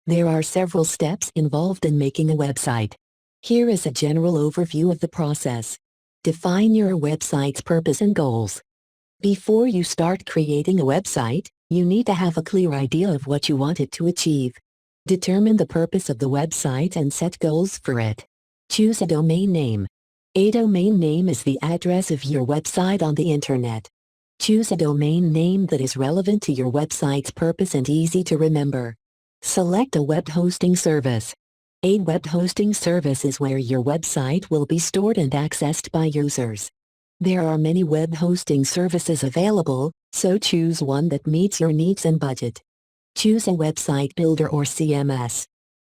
There are several steps involved in making a website. Here is a general overview of the process. Define your website's purpose and goals. Before you start creating a website, you need to have a clear idea of what you want it to achieve. Determine the purpose of the website and set goals for it. Choose a domain name. A domain name is the address of your website on the internet. Choose a domain name that is relevant to your website's purpose and easy to remember. Select a web hosting service. A web hosting service is where your website will be stored and accessed by users. There are many web hosting services available, so choose one that meets your needs and budget. Choose a website builder or CMS.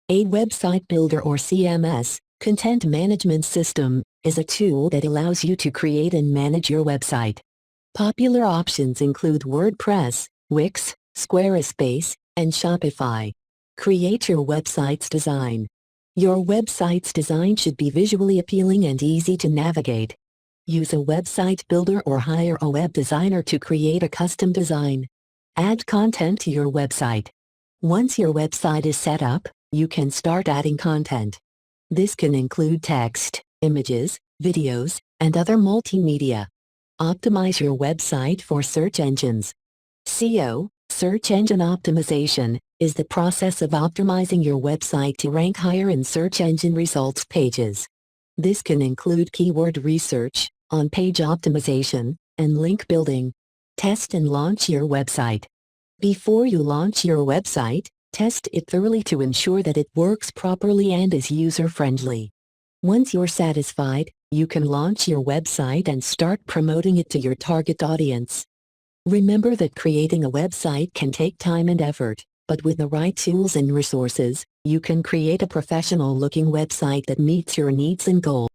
A website builder or CMS, content management system, is a tool that allows you to create and manage your website. Popular options include WordPress, Wix, Squarespace, and Shopify. Create your website's design. Your website's design should be visually appealing and easy to navigate. Use a website builder or hire a web designer to create a custom design. Add content to your website. Once your website is set up, you can start adding content. This can include text, images, videos, and other multimedia. Optimize your website for search engines. SEO, search engine optimization, is the process of optimizing your website to rank higher in search engine results pages. This can include keyword research, on-page optimization, and link building. Test and launch your website. Before you launch your website, test it thoroughly to ensure that it works properly and is user-friendly. Once you're satisfied, you can launch your website and start promoting it to your target audience. Remember that creating a website can take time and effort, but with the right tools and resources, you can create a professional-looking website that meets your needs and goals.